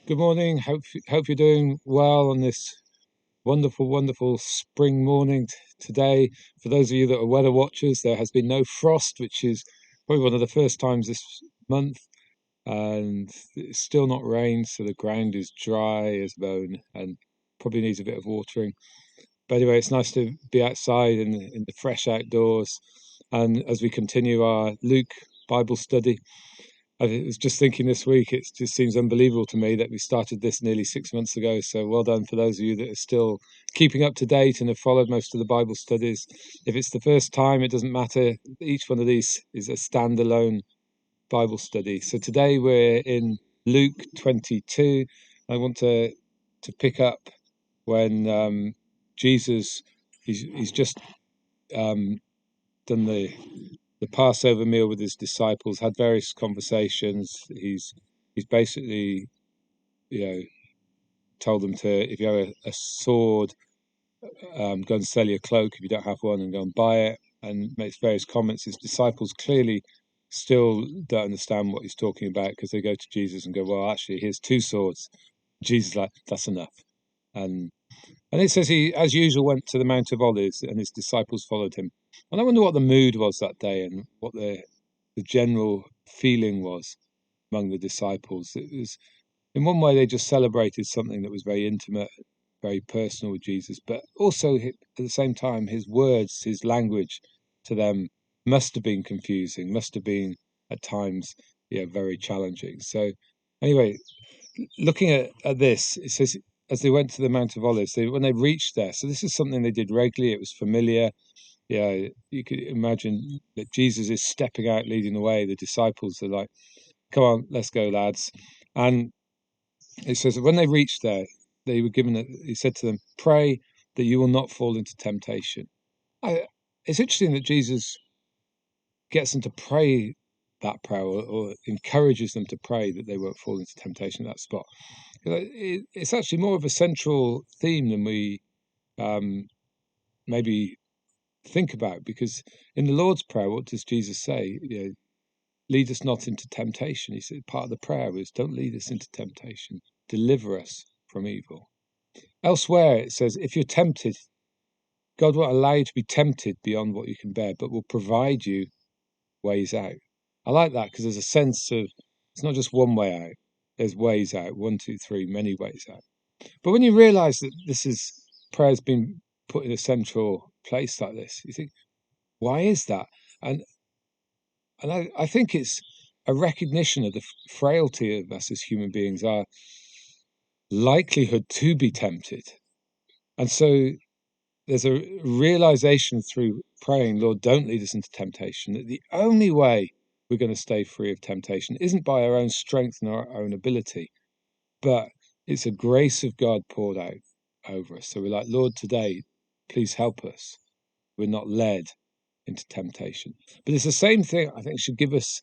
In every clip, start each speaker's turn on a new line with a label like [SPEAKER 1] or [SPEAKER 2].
[SPEAKER 1] Good morning. Hope you're doing well on this wonderful spring morning today. For those of you that are weather watchers, there has been no frost, which is probably one of the first times this month, and it's still not rained, so the ground is dry as bone and probably needs a bit of watering. But anyway, it's nice to be outside in the fresh outdoors. And as we continue our Luke Bible study, I was just thinking this week, it just seems unbelievable to me that we started this nearly 6 months ago. So well done for those of you that are still keeping up to date and have followed most of the Bible studies. If it's the first time, it doesn't matter. Each one of these is a standalone Bible study. So today we're in Luke 22. I want to pick up when Jesus he's just done the Passover meal with his disciples, had various conversations. He's basically, told them to, if you have a sword, go and sell your cloak if you don't have one, and go and buy it. And makes various comments. His disciples clearly still don't understand what he's talking about because they go to Jesus and go, "Well, actually, here's two swords." Jesus is like, "That's enough." And and it says he, as usual, went to the Mount of Olives, and his disciples followed him. And I wonder what the mood was that day, and what the general feeling was among the disciples. It was, in one way, they just celebrated something that was very intimate, very personal with Jesus, but also at the same time, his words, his language to them must have been confusing, must have been at times, very challenging. So, anyway, looking at this, it says, as they went to the Mount of Olives, when they reached there, so this is something they did regularly, it was familiar. Yeah, you could imagine that Jesus is stepping out, leading the way. The disciples are like, "Come on, let's go, lads." And it says that when they reached there, they were given he said to them, "Pray that you will not fall into temptation." It's interesting that Jesus gets them to pray that prayer, or encourages them to pray that they won't fall into temptation at that spot. It's actually more of a central theme than we maybe think about, because in the Lord's Prayer, what does Jesus say? Lead us not into temptation. He said part of the prayer was, "Don't lead us into temptation. Deliver us from evil." Elsewhere, it says, if you're tempted, God won't allow you to be tempted beyond what you can bear, but will provide you ways out. I like that because there's a sense of, it's not just one way out. There's ways out. One, two, three, many ways out. But when you realize that prayer's been put in a central place like this, you think, why is that? And I think it's a recognition of the frailty of us as human beings, our likelihood to be tempted. And so there's a realization through praying, "Lord, don't lead us into temptation," that the only way we're going to stay free of temptation isn't by our own strength and our own ability, but it's a grace of God poured out over us. So we're like, "Lord, today, please help us. We're not led into temptation." But it's the same thing, I think, should give us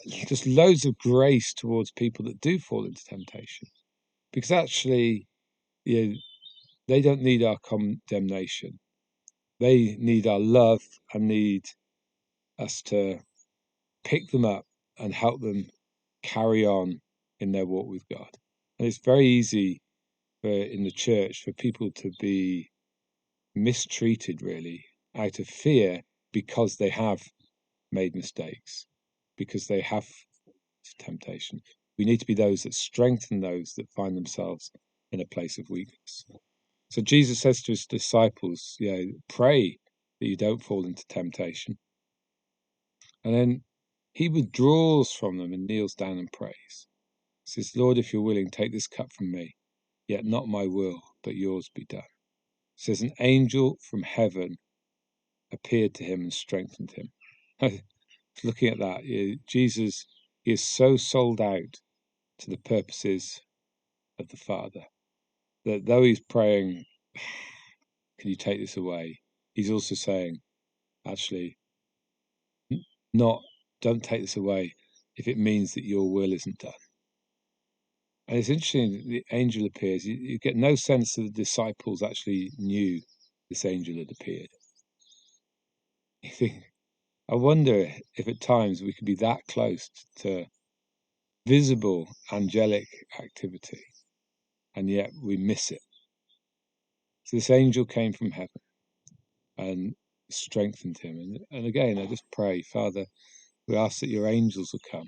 [SPEAKER 1] just loads of grace towards people that do fall into temptation, because actually, they don't need our condemnation. They need our love and need us to pick them up and help them carry on in their walk with God. And it's very easy in the church for people to be mistreated, really, out of fear, because they have made mistakes, because they have temptation. We need to be those that strengthen those that find themselves in a place of weakness. So Jesus says to his disciples, pray that you don't fall into temptation. And then he withdraws from them and kneels down and prays. He says, "Lord, if you're willing, take this cup from me, yet not my will, but yours be done." He says, an angel from heaven appeared to him and strengthened him. Looking at that, Jesus is so sold out to the purposes of the Father that though he's praying, "Can you take this away?" he's also saying, actually, don't take this away if it means that your will isn't done. And it's interesting that the angel appears. You get no sense that the disciples actually knew this angel had appeared. You think, I wonder if at times we could be that close to visible angelic activity, and yet we miss it. So this angel came from heaven and strengthened him. And again, I just pray, Father, we ask that your angels will come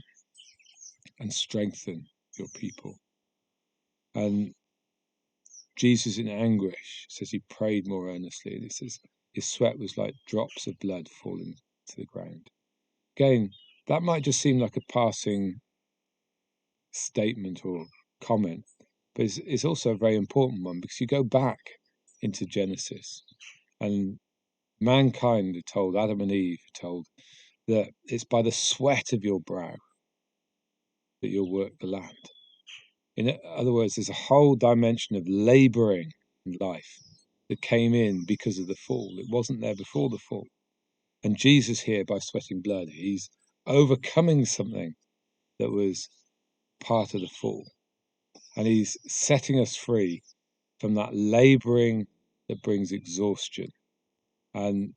[SPEAKER 1] and strengthen your people. And Jesus, in anguish, says he prayed more earnestly, and it says his sweat was like drops of blood falling to the ground. Again, that might just seem like a passing statement or comment, but it's also a very important one, because you go back into Genesis, and mankind are told, Adam and Eve are told, that it's by the sweat of your brow that you'll work the land. In other words, there's a whole dimension of laboring in life that came in because of the fall. It wasn't there before the fall. And Jesus here, by sweating blood, he's overcoming something that was part of the fall. And he's setting us free from that laboring that brings exhaustion. And,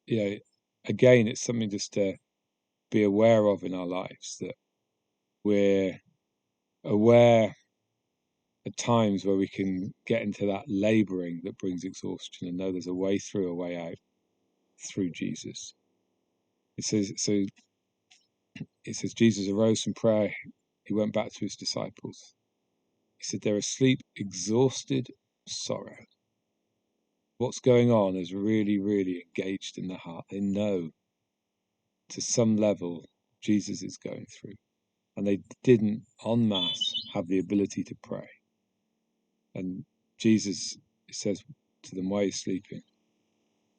[SPEAKER 1] again, it's something just to be aware of in our lives, that we're aware at times where we can get into that laboring that brings exhaustion, and know there's a way through, a way out through Jesus. It says Jesus arose from prayer. He went back to his disciples. He said, they're asleep, exhausted, sorrow. What's going on is really, really engaged in their heart. They know to some level Jesus is going through, and they didn't en masse have the ability to pray. And Jesus says to them, why are you sleeping?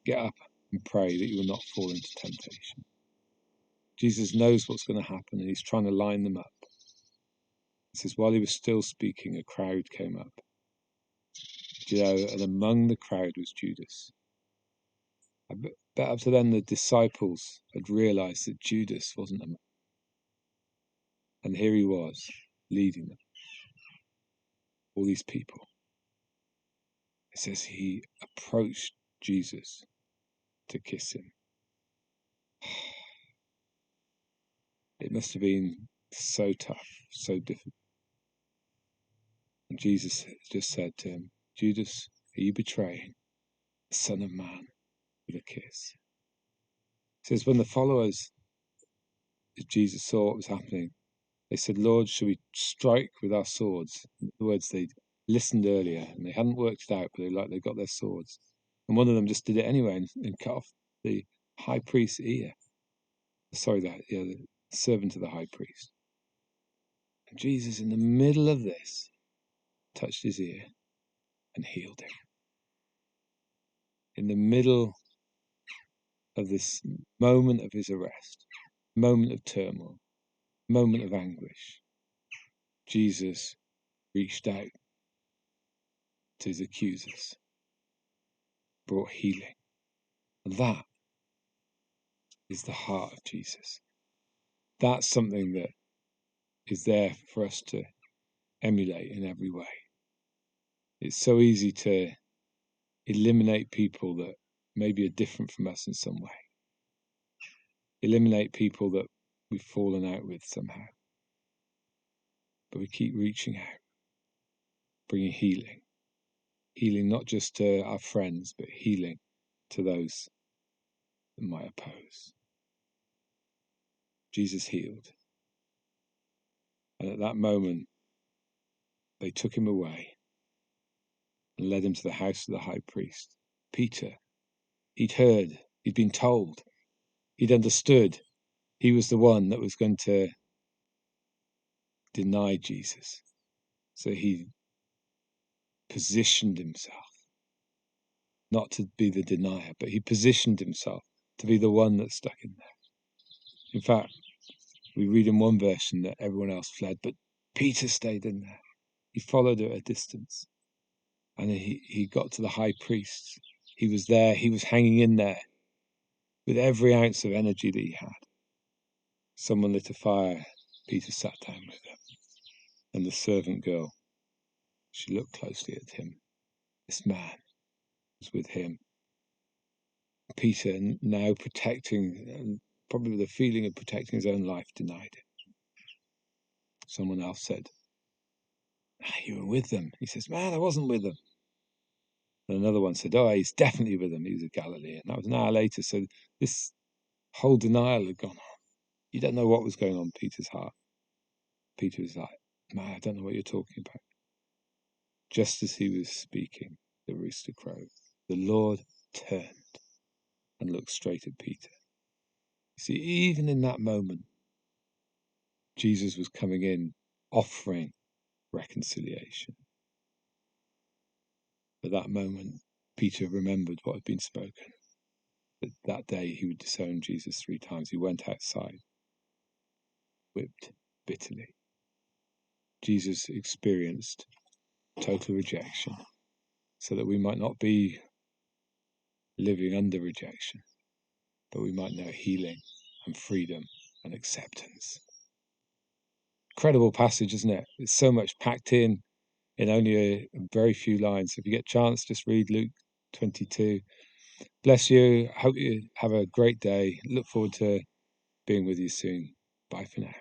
[SPEAKER 1] Get up and pray that you will not fall into temptation. Jesus knows what's going to happen, and he's trying to line them up. He says, while he was still speaking, a crowd came up. And among the crowd was Judas. I bet up to then the disciples had realized that Judas wasn't a man. And here he was, leading them. All these people. It says he approached Jesus to kiss him. It must have been so tough, so difficult. And Jesus just said to him, Judas, are you betraying the Son of Man with a kiss? It says when the followers of Jesus saw what was happening, they said, Lord, shall we strike with our swords? In other words, they'd listened earlier and they hadn't worked it out, but they got their swords. And one of them just did it anyway and cut off the high priest's ear. Sorry, the servant of the high priest. And Jesus, in the middle of this, touched his ear and healed him. In the middle of this moment of his arrest, moment of turmoil, moment of anguish, Jesus reached out to his accusers, brought healing. And that is the heart of Jesus. That's something that is there for us to emulate in every way. It's so easy to eliminate people that maybe are different from us in some way. Eliminate people that we've fallen out with somehow. But we keep reaching out, bringing healing. Healing not just to our friends, but healing to those that might oppose. Jesus healed. And at that moment, they took him away and led him to the house of the high priest. Peter, he'd heard, he'd been told, he'd understood he was the one that was going to deny Jesus. So he positioned himself, not to be the denier, but he positioned himself to be the one that stuck in there. In fact, we read in one version that everyone else fled, but Peter stayed in there. He followed at a distance. And he got to the high priest. He was there. He was hanging in there with every ounce of energy that he had. Someone lit a fire. Peter sat down with them. And the servant girl, she looked closely at him. This man was with him. Peter, now protecting, and probably with a feeling of protecting his own life, denied it. Someone else said, you were with them. He says, man, I wasn't with them. And another one said, oh, he's definitely with them. He was a Galilean. That was an hour later. So this whole denial had gone on. You don't know what was going on in Peter's heart. Peter was like, man, I don't know what you're talking about. Just as he was speaking, the rooster crowed. The Lord turned and looked straight at Peter. See, even in that moment, Jesus was coming in, offering reconciliation. At that moment, Peter remembered what had been spoken. That day he would disown Jesus 3 times. He went outside, whipped bitterly. Jesus experienced total rejection so that we might not be living under rejection, but we might know healing and freedom and acceptance. Incredible passage, isn't it? There's so much packed in only a very few lines. If you get a chance, just read Luke 22. Bless you. Hope you have a great day. Look forward to being with you soon. Bye for now.